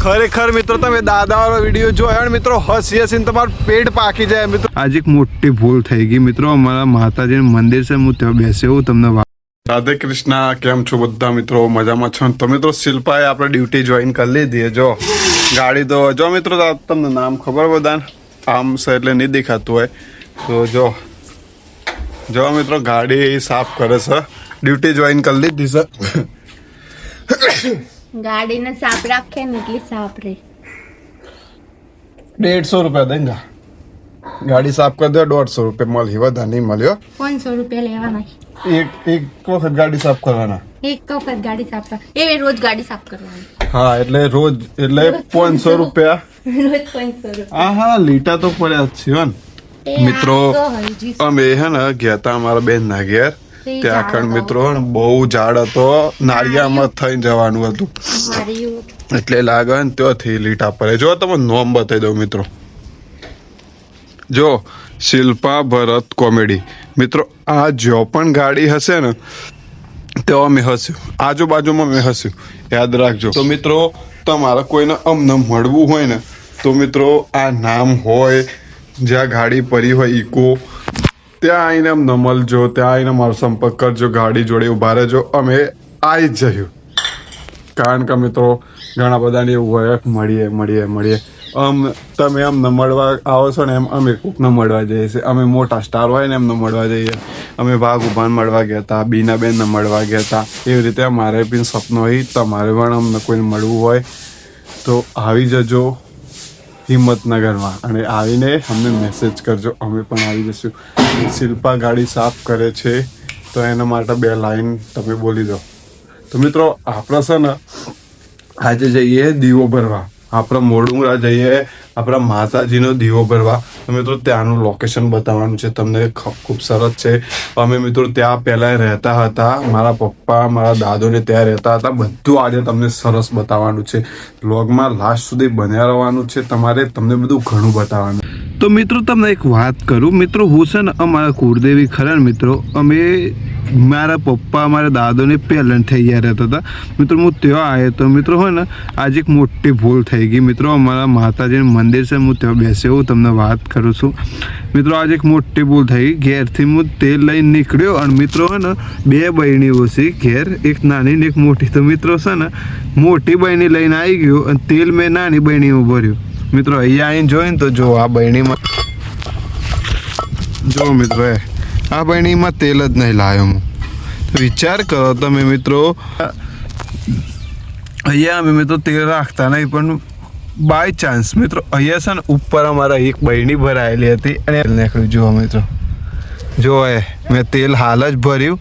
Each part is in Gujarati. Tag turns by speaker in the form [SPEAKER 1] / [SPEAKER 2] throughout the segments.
[SPEAKER 1] ખરેખર મિત્રો તમે દાદાવાળો વિડીયો જોયો અને મિત્રો હસી હસીને તમારું પેટ પાકી જાય મિત્રો. આજે એક મોટી ભૂલ થઈ ગઈ મિત્રો. અમારા માતાજીનું મંદિર છે, હું ત્યાં બેસે તમને રાધે કૃષ્ણ. કેમ છો બધા મિત્રો? મજામાં છો? તો મિત્રો શિલ્પાએ આપણે ડ્યુટી જોઈન કરી લીધી. જો ગાડી તો જો મિત્રો તમને નામ ખબર બધા આમ છે એટલે નહીં દેખાતું હોય તો જો મિત્રો ગાડી સાફ કરે છે. ડ્યુટી જોઈન કરી લીધી છે.
[SPEAKER 2] ગાડીને સાફ રાખે ને એટલી સાફ રહે.
[SPEAKER 1] 150 રૂપિયા દેંગા. ગાડી સાફ કરી દે 150 રૂપિયા મળી, વધારે નહીં મળ્યો.
[SPEAKER 2] 500 રૂપિયા લેવાના.
[SPEAKER 1] એક વખત ગાડી સાફ કરવાના.
[SPEAKER 2] એક વખત ગાડી સાફ કર એ રોજ ગાડી સાફ કરવાની.
[SPEAKER 1] હા એટલે રોજ એટલે 500 રૂપિયા.
[SPEAKER 2] રોજ 500 રૂપિયા.
[SPEAKER 1] હા લીટા તો પડ્યા જ છે ને મિત્રો. અમે હે ને ગયા હતા અમારા બેન ના ઘેર. ત્યાં આગળ મિત્રો બહુ ઝાડ હતો, નાળિયામાં થઈને જવાનું હતું એટલે લાગે ને ત્યાંથી લીટા પડે. જો તમે નોમ બતાવી દઉં મિત્રો. જો શિલ્પા ભરત કોમેડી મિત્રો. આ જો પણ ગાડી હશે ને તો અમે હસ્યું, આજુબાજુમાં મેં હસ્યું, યાદ રાખજો. તો મિત્રો તમારે કોઈને અમને મળવું હોય ને તો મિત્રો આ નામ હોય જ્યાં ગાડી પડી હોય ઇકો, ત્યાં આવીને અમને મળજો, ત્યાં આવીને મારો સંપર્ક કરજો, ગાડી જોડે ઉભા રહેજો, અમે આવી જ જઈએ. કારણ કે મિત્રો ઘણા બધાને એવું હોય મળીએ તમે અમને મળવા આવો છો ને એમ અમે કોકને મળવા જઈએ છીએ. અમે મોટા સ્ટાર હોય ને એમને મળવા જઈએ. અમે ભાગુભાન મળવા ગયા હતા, બીનાબેનને મળવા ગયા હતા. એવી રીતે અમારે બી સપનું હોય, તમારે પણ અમને કોઈને મળવું હોય તો આવી જજો હિંમતનગરમાં અને આવીને અમને મેસેજ કરજો, અમે પણ આવી જઈશું. શિલ્પા ગાડી સાફ કરે છે તો એના માટે 2 લાઈન તમે બોલી દો. તો મિત્રો આપણે છે ને આજે જઈએ દીવો ભરવા. આપણે મોડુંગરા જઈએ આપણા માતાજીનો દીવો ભરવા. તો મિત્રો ત્યાંનું લોકેશન બતાવવાનું છે તમને. ખૂબ સરસ છે. અમે મિત્રો ત્યાં પહેલાં રહેતા હતા, મારા પપ્પા મારા દાદોને ત્યાં રહેતા હતા. બધું આજે તમને સરસ બતાવવાનું છે. વ્લોગમાં લાસ્ટ સુધી બન્યા રહેવાનું છે તમારે. તમને બધું ઘણું બતાવવાનું. તો મિત્રો તમને એક વાત કરું મિત્રો, હું છે ને અમારા કુળદેવી ખરા ને મિત્રો, અમે મારા પપ્પા મારા દાદોને પહેલાં થઈ ગયા રહેતા હતા મિત્રો. હું ત્યાં આવ્યો તો મિત્રો હોય ને આજે એક મોટી ભૂલ થઈ ગઈ મિત્રો. અમારા માતાજીનું મંદિર છે, હું ત્યાં બેસે હું તમને વાત કરું છું મિત્રો. આજે એક મોટી ભૂલ થઈ ગઈ. ઘેરથી હું તેલ લઈને નીકળ્યો અને મિત્રો હોય ને 2 બહેણીઓ છે ઘેર, એક નાની ને એક મોટી. તો મિત્રો છે ને મોટી બહેણી લઈને આવી ગયો અને તેલ મેં નાની બહેણીમાં ભર્યું મિત્રો. અહીંયા આવીને જોઈને તો જો આ બહેણીમાં જો મિત્રો આ બહેણીમાં તેલ જ નહીં લાવ્યો હું. વિચાર કરો તમે મિત્રો. અહીંયા અમે મિત્રો તેલ રાખતા નહીં પણ બાય ચાન્સ મિત્રો અહીંયા છે ને ઉપર અમારા એક બહેણી ભરાયેલી હતી અને નીકળ્યું. જુઓ મિત્રો, જો મેં તેલ હાલ જ ભર્યું,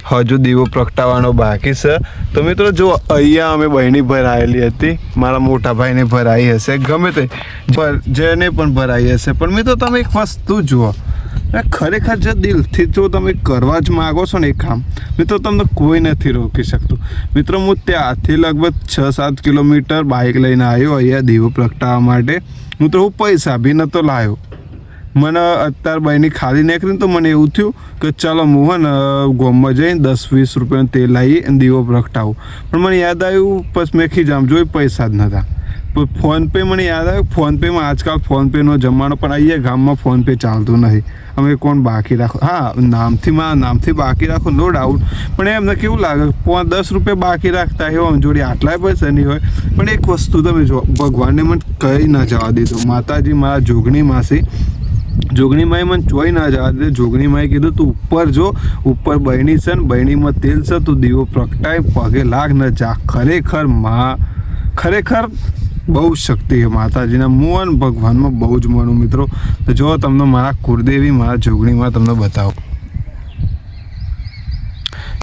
[SPEAKER 1] હજુ દીવો પ્રગટાવવાનો બાકી છે. તો મિત્રો જો અહીંયા અમે બહેણી ભરાયેલી હતી, મારા મોટા ભાઈને ભરાઈ હશે, ગમે તે જેને પણ ભરાઈ હશે. પણ મિત્રો તમે એક વસ્તુ જુઓ, ખરેખર જો દિલથી જો તમે કરવા જ માગો છો ને એ કામ મિત્રો તમને કોઈ નથી રોકી શકતું. મિત્રો હું ત્યાંથી લગભગ 6-7 કિલોમીટર બાઇક લઈને આવ્યો અહીંયા દીવો પ્રગટાવવા માટે. મિત્રો હું પૈસા બી નહોતો લાવ્યો. મને અત્યારે બહેની ખાલી નીકળીને તો મને એવું થયું કે ચાલો હું હે ને ગામમાં જઈને 10-20 રૂપિયાનું તેલ લાવી અને દીવો પ્રગટાવું. પણ મને યાદ આવ્યું પછી મેં ખીજામ જોઈ પૈસા જ નહોતા. ફોનપે મને યાદ આવ્યું, ફોનપેમાં આજકાલ ફોનપેનો જમાનો, પણ અહીંયા ગામમાં ફોનપે ચાલતું નથી. અમે કોણ બાકી રાખો, હા નામથી બાકી રાખો નો ડાઉટ, પણ એમને કેવું લાગે 10 રૂપિયા બાકી રાખતા હોય આમ જોડે આટલાય પૈસા નહીં હોય. પણ એક વસ્તુ તમે જો, ભગવાનને મને કંઈ ના જવા દીધું. માતાજી મારા જોગણી માસી, જોગણી માએ મને ચોઈ ના જવા દે. જોગણી માએ કીધું તું ઉપર જો, ઉપર બહેણી છે ને બહેણીમાં તેલ છે, તું દીવો પ્રગટાય પગે લાગ ન જા. ખરેખર બહુ શક્તિ છે માતાજીના. હું અને ભગવાનમાં બહુ જ માનું મિત્રો. તો જો તમને મારા કુળદેવી મારા જોગણીમાં તમને બતાવો.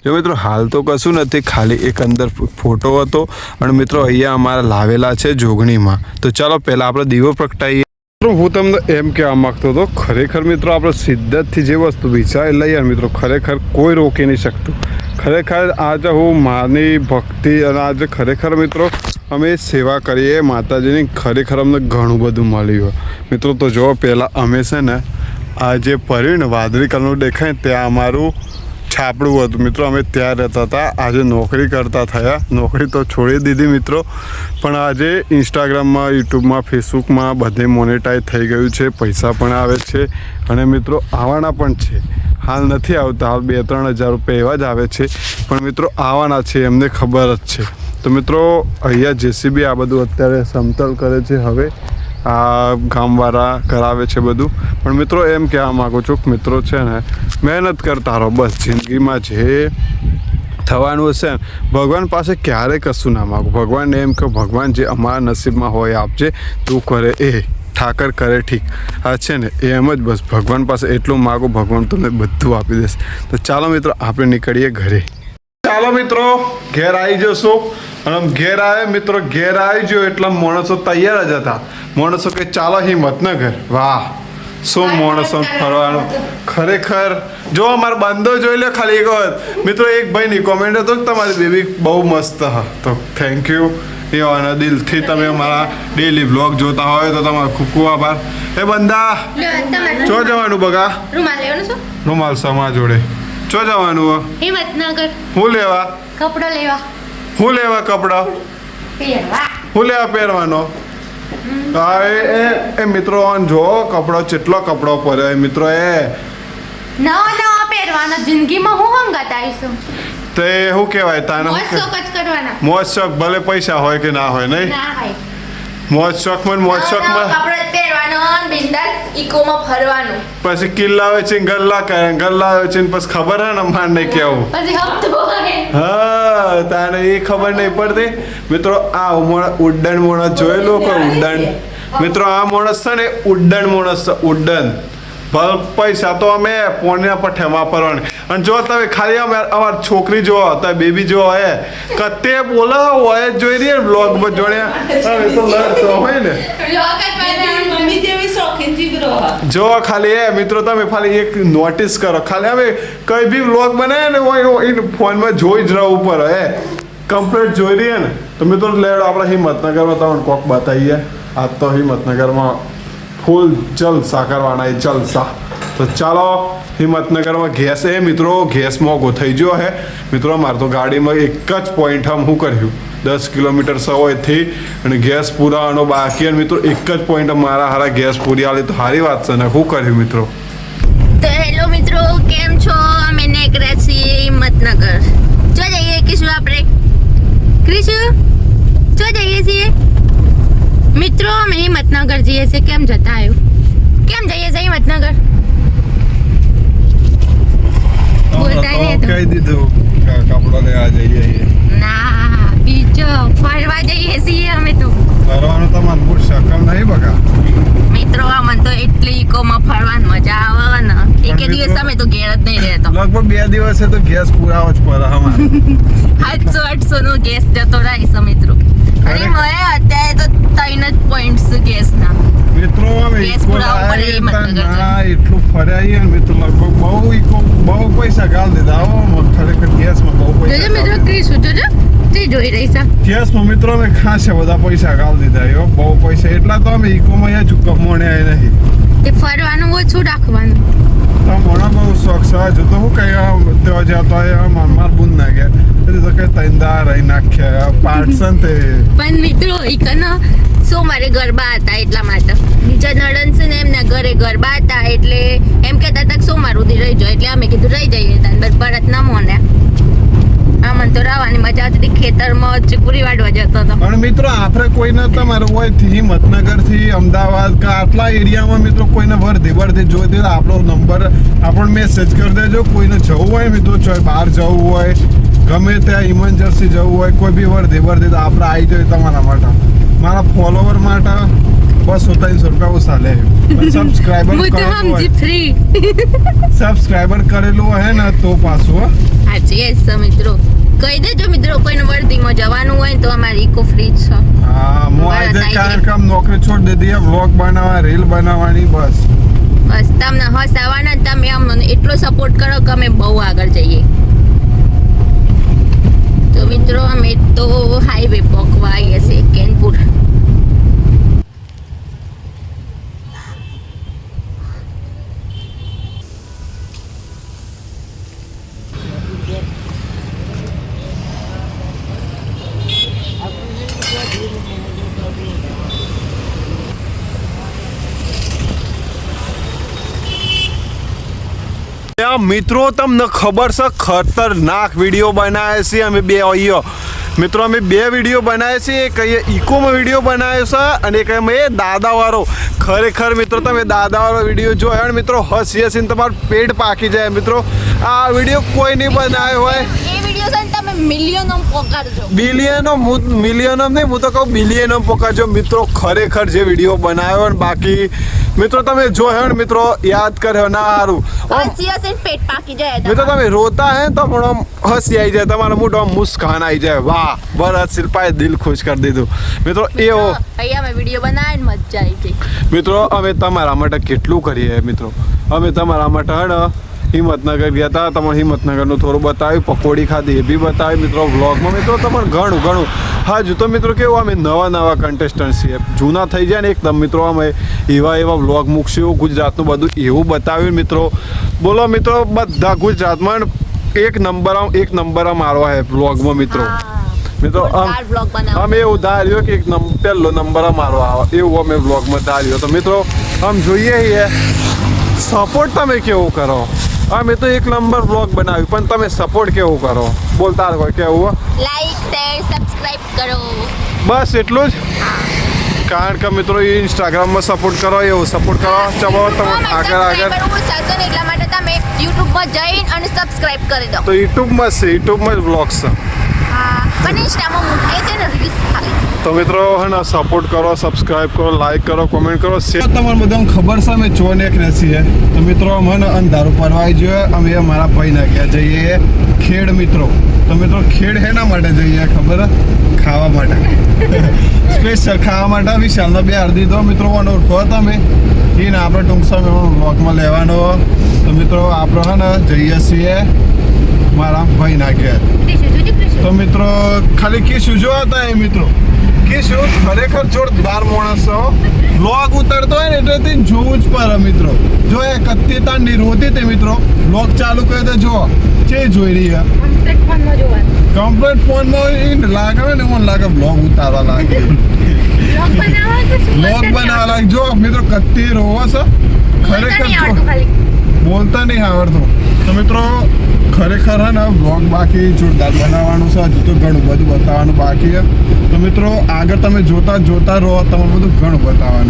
[SPEAKER 1] જો મિત્રો હાલ તો કશું નથી, ખાલી એક અંદર ફોટો હતો અને મિત્રો અહીંયા અમારા લાવેલા છે જોગણીમાં. તો ચાલો પહેલાં આપણે દીવો પ્રગટાવીએ. હું તમને એમ કહેવા માગતો હતો, ખરેખર મિત્રો આપણે સિદ્ધતથી જે વસ્તુ વિચારી લઈએ મિત્રો ખરેખર કોઈ રોકી નહીં શકતું. ખરેખર આજે હું માની ભક્તિ અને આજે ખરેખર મિત્રો અમે સેવા કરીએ માતાજીની. ખરેખર અમને ઘણું બધું મળ્યું મિત્રો. તો જો પહેલાં અમે છે ને આ જે પર્યું ને વાદળી કલરનું દેખાય ત્યાં અમારું છાપડું હતું મિત્રો, અમે ત્યાં રહેતા હતા. આજે નોકરી કરતા થયા, નોકરી તો છોડી દીધી મિત્રો, પણ આજે ઇન્સ્ટાગ્રામમાં, યુટ્યુબમાં, ફેસબુકમાં બધે મોનેટાઈઝ થઈ ગયું છે, પૈસા પણ આવે છે અને મિત્રો આવવાના પણ છે. હાલ નથી આવતા, હાલ 2-3 હજાર રૂપિયા એવા જ આવે છે, પણ મિત્રો આવવાના છે, એમને ખબર જ છે. તો મિત્રો અહીંયા જેસીબી આ બધું અત્યારે સમતલ કરે છે, હવે આ ગામવાળા કરાવે છે બધું. પણ મિત્રો એમ કહેવા માગું છું કે મિત્રો છે ને મહેનત કરતા રહો, બસ જિંદગીમાં જે થવાનું હશે ભગવાન પાસે ક્યારેય કશું ના માગો. ભગવાનને એમ કે ભગવાન જે અમારા નસીબમાં હોય આપજે, તું કરે એ, ઠાકર કરે ઠીક. આ છે ને એમ જ બસ ભગવાન પાસે એટલું માગો, ભગવાન તમને બધું આપી દેશે. તો ચાલો મિત્રો આપણે નીકળીએ ઘરે. ચાલો મિત્રો ઘેર આવી જશું. અને ઘેર આવે મિત્રો, ઘેર આવી ગયો એટલે માણસો તૈયાર જ હતા. માણસો કે ચાલો હિંમતનગર. વાહ, શું માણસો ફરવાનું ખરેખર. જો અમારા બંધો જોઈ લે ખાલી એક વખત મિત્રો. એક ભાઈની કોમેન્ટ હતો કે તમારી બેબી બહુ મસ્ત હા, તો થેન્ક યુ એવાના દિલથી. તમે અમારા ડેલી વ્લોગ જોતા હોય તો તમારો ખૂબ ખૂબ આભાર. એ બંદા ચો જવાનું બગા? રૂમાલ સમા જોડે ચો જવાનું?
[SPEAKER 2] હિંમતનગર.
[SPEAKER 1] હું લેવા?
[SPEAKER 2] કપડો લેવા.
[SPEAKER 1] હું લેવા કપડા? હું લેવા પહેરવાનો? એ મિત્રો જો કપડો કેટલો કપડો પહેર્યો મિત્રો. એ
[SPEAKER 2] નવા પહેરવાનો, જિંદગીમાં હું હંગાત આવીશું.
[SPEAKER 1] તો એ શું કહેવાય તાને?
[SPEAKER 2] મોજ શોખ જ કરવાના.
[SPEAKER 1] મોજ શોખ ભલે પૈસા હોય કે ના હોય, નહીં
[SPEAKER 2] ના ભાઈ.
[SPEAKER 1] મોજ શોખમાં
[SPEAKER 2] કપડો પહેરવાનો, બિંદાસ ઇકોમાં ફરવાનું.
[SPEAKER 1] પછી કિલ્લા વેચીને ગલ્લા કરે, ગલ્લા વેચીને પછી ખબર હે ને માર નહીં કેવું.
[SPEAKER 2] પછી હપ્તો
[SPEAKER 1] હા, તાને એ ખબર નહીં પડતી મિત્રો. આ ઉડ્ડન માણસ જોયેલું કે ઉડ્ડન મિત્રો? આ માણસ છે ને ઉડ્ડન માણસ છે, ઉડ્ડન. પૈસા તો અમે પોણ્યા પઠે વાપરવાની. અને જો તમે ખાલી અમારી છોકરી જો તમે બેબી જો હે કતે બોલા હોય જ જોઈ રહી બ્લોગમાં જોડ્યા હવે તો લડતો હોય ને. જો ખાલી એ મિત્રો તમે ખાલી એક નોટિસ કરો, ખાલી અમે કઈ બી વ્લોગ બનાવે ને હોય ફોનમાં જોઈ જ રહું ઉપર હે કમ્પ્લીટ જોઈ રહીએ ને. તો મિત્રો લેડો આપણે હિંમતનગરમાં તમને કોક બતાવીએ. આજ તો હિંમતનગરમાં ફૂલ જલસા કરવાના, એ જલસા. તો ચાલો હિંમતનગરમાં ગેસ એ મિત્રો ગેસ મોંઘો થઈ ગયો હે મિત્રો. મારે તો ગાડીમાં એક જ પોઈન્ટ હમ શું કર્યું 10 કિલોમીટર સવાયથી અને ગેસ પૂરાવાનો બાકી. અને મિત્રો એક જ પોઈન્ટ મારા હારા ગેસ પૂરી આલી તો સારી વાત છે ને. શું કર્યું મિત્રો?
[SPEAKER 2] તો હેલો મિત્રો, કેમ છો? અમે નીકળ્યા છીએ હિંમતનગર. જો જઈએ કિશુ આપણે? ક્રિશુ જો જઈએ છીએ મિત્રો? અમે હિંમતનગર જઈએ છીએ. કેમ જતા આવ્યું? કેમ જઈએ છીએ હિંમતનગર? બોલતા નહીં
[SPEAKER 1] કહી દીધું કપડો લેવા જઈએ.
[SPEAKER 2] ના, બીજો ફરવા જઈએ છીએ અમે તો.
[SPEAKER 1] ફરવાનું તમારું મૂળ શકમ નહીં બગા
[SPEAKER 2] મિત્રો. અમને તો એટલી ઇકોમાં ફરવાની મજા આવે ને. એક દિવસ અમે તો ઘેર જ નહીં રહેતો.
[SPEAKER 1] લગભગ 2 દિવસે તો ગેસ પુરાવો જ પડે અમારે.
[SPEAKER 2] 700-800 નો ગેસ જતો રહીશ મિત્રો. અને મને અત્યારે તો 3 જ પોઈન્ટ્સ ગેસના.
[SPEAKER 1] મિત્રો અમે
[SPEAKER 2] ગેસ પુરાવો પડે હિંમતનગર.
[SPEAKER 1] એટલું ફર્યા મિત્રો. લગભગ બહુ પૈસા ગાળ દીધા. ખરેખર ગેસમાં બહુ પૈસા.
[SPEAKER 2] મિત્રો ક્રિશુ જોજો તે જોઈ રહી છે.
[SPEAKER 1] ગેસમાં મિત્રો અમે ખાસા બધા પૈસા ગાળ દીધા. એવો બહુ પૈસા. એટલા તો અમે ઇકોમાં અહીંયા ચૂકવણ્યા નહીં.
[SPEAKER 2] તે ફરવાનું ઓછું રાખવાનું.
[SPEAKER 1] તો મને બહુ શોખ છે. હજુ તો શું કઈ ત્યાં જતો માર બુન ના ગયા હજુ તો કઈ તૈંદા રહી નાખ્યા પાર્ટસન તે.
[SPEAKER 2] પણ મિત્રો ઈકનો સોમવારે ગરબા હતા એટલા માટે. બીજા નડન છે ને એમના ઘરે ગરબા હતા એટલે એમ કહેતા હતા કે સોમવાર સુધી રહી જાઓ. એટલે અમે કીધું રહી જઈએ. ભરત ના મોને આમન તો રાવાની મજા આવતી હતી. ખેતરમાં ચીકુરી વાડવા જતો હતો.
[SPEAKER 1] પણ મિત્રો આપણે કોઈને તમારું હોય થી હિંમતનગર થી અમદાવાદ કે આટલા એરિયામાં મિત્રો કોઈને વર્ધી જોઈ દે આપણો નંબર આપણને મેસેજ કરી દેજો. કોઈને જવું હોય મિત્રો, ચાહે બહાર જવું હોય, ગમે ત્યાં ઇમરજન્સી જવું હોય, કોઈ બી વર્ધી તો આપણે આવી જાય તમારા માટે. મારા ફોલોવર માટે 200-300 રૂપિયા ઓછા લે. સબસ્ક્રાઈબર કરેલું હે ને તો પાછું
[SPEAKER 2] હા મિત્રો કહી દેજો મિત્રો. કોઈને વર્ધીમાં જવાનું હોય તો અમારી ઇકો ફ્રી છે.
[SPEAKER 1] હા, હું આજે કામ નોકરી છોડી દીધી. વ્લોગ બનાવવા, રીલ બનાવવાની બસ.
[SPEAKER 2] બસ તમને હસાવાના. તમે અમને એટલો સપોર્ટ કરો કે અમે બહુ આગળ જઈએ. તો મિત્રો અમે તો હાઈવે પહોંચવા આવીએ છીએ કેનપુર.
[SPEAKER 1] મિત્રો તમને ખબર છે ખતરનાક વિડીયો બનાવે છે અમે બે અહીંયા મિત્રો અમે બે વિડીયો બનાવે છે એક અહીંયા ઇકોમાં વિડીયો બનાવ્યો છે અને એક અમે દાદાવાળો ખરેખર મિત્રો તમે દાદાવાળો વિડીયો જોયો ને મિત્રો હસી હસીને તમારું પેટ પાકી જાય મિત્રો આ વિડીયો કોઈ નહીં બનાવ્યો હોય
[SPEAKER 2] એ વિડીયો છે ને તમે મિલિયનો પોકારજો
[SPEAKER 1] મિલિયનો નહીં હું તો કહું બિલિયનો પોકારજો મિત્રો ખરેખર જે વિડીયો બનાવ્યો ને બાકી મિત્રો તમે જોયો ને મિત્રો યાદ કર્યો ના સારું
[SPEAKER 2] પેટ પાકી જાય
[SPEAKER 1] મિત્રો તમે રોતા હે તો પણ હસી આવી જાય તમારા મોઢામાં મુસ્કાન આવી જાય વાહ બરસ શિલ્પાએ દિલ ખુશ કરી દીધું મિત્રો એવો
[SPEAKER 2] અહીંયા અમે વિડીયો બનાવીને મજા આવી ગઈ
[SPEAKER 1] મિત્રો અમે તમારા માટે કેટલું કરીએ મિત્રો અમે તમારા માટે હે હિંમતનગર ગયા હતા તમારે હિંમતનગરનું થોડું બતાવ્યું પકોડી ખાધી એ બી બતાવ્યું મિત્રો વ્લોગમાં મિત્રો તમારે ઘણું હાજુ તો મિત્રો કેવું અમે નવા કન્ટેસ્ટન્ટ છીએ જૂના થઈ જાય ને એકદમ મિત્રો અમે એવા વ્લોગ મૂકશું ગુજરાતનું બધું એવું બતાવ્યું મિત્રો બોલો મિત્રો બધા ગુજરાતમાં એક નંબર મારવા હે વ્લોગમાં મિત્રો અમે એવું ધાર્યું કે પહેલો નંબર મારવા આવે એવું અમે વ્લોગમાં ધાર્યું તો મિત્રો આમ જોઈએ સપોર્ટ તમે કેવું કરો અમે તો એક નંબર વ્લોગ બનાવ્યું પણ તમે સપોર્ટ કેવું કરો બોલતા કોઈ કેવું
[SPEAKER 2] લાઈક શેર સબસ્ક્રાઇબ કરો
[SPEAKER 1] બસ એટલું જ કારણ કે મિત્રો ઇન્સ્ટાગ્રામમાં સપોર્ટ કરો એવું સપોર્ટ કરો ચલો તમે આગળ
[SPEAKER 2] એટલા માટે તમે યુટ્યુબમાં જઈને અને સબસ્ક્રાઇબ કરી દો
[SPEAKER 1] તો યુટ્યુબમાં જ વ્લોગ છે
[SPEAKER 2] હા પણ ઇન્સ્ટામાં મૂકે છે ને રીલ્સ ખાલી
[SPEAKER 1] તો મિત્રો હે ને સપોર્ટ કરો સબસ્ક્રાઇબ કરો લાઈક કરો કોમેન્ટ કરો શેર તમારે બધાને ખબર છે અમે ચોને એક રહેશીએ તો મિત્રો મને અંધારું પરવાઈ જોઈએ અમે અમારા ભાઈના ગયા જઈએ ખેડ મિત્રો તો મિત્રો ખેડ હેના માટે જઈએ ખબર ખાવા માટે સ્પેશિયલ ખાવા માટે વિશાલનો બે અડધી દો મિત્રો ઓળખો તમે એને આપણે ટૂંક સમયમાં બ્લોગમાં લેવાનો તો મિત્રો આપણે હે ને જઈએ છીએ મારા ભાઈના ઘેર તો મિત્રો ખાલી કીશું જો હતા એ મિત્રો કીશું ખરેખર જોરદાર માણસ વ્લોગ ઉતરતો હોય ને એટલે જોવું જ પડે મિત્રો જો એ કત્તી તાંડી રોતી તે મિત્રો વ્લોગ ચાલુ કર્યો તો જો જે જોઈ રહી કમ્પ્લીટ ફોનમાં લાગે ને મને લાગે વ્લોગ ઉતારવા લાગે વ્લોગ બનાવવા લાગે જો મિત્રો કત્તી રોવો છે ખરેખર બોલતા નહીં આવડતું તો મિત્રો ખરેખર હે ને વ્લોગ બાકી જોરદાર બનાવવાનું છે હજુ તો ઘણું બધું બતાવવાનું બાકી છે તો મિત્રો આગળ તમે જોતા રહો તમારે બધું ઘણું બતાવવાનું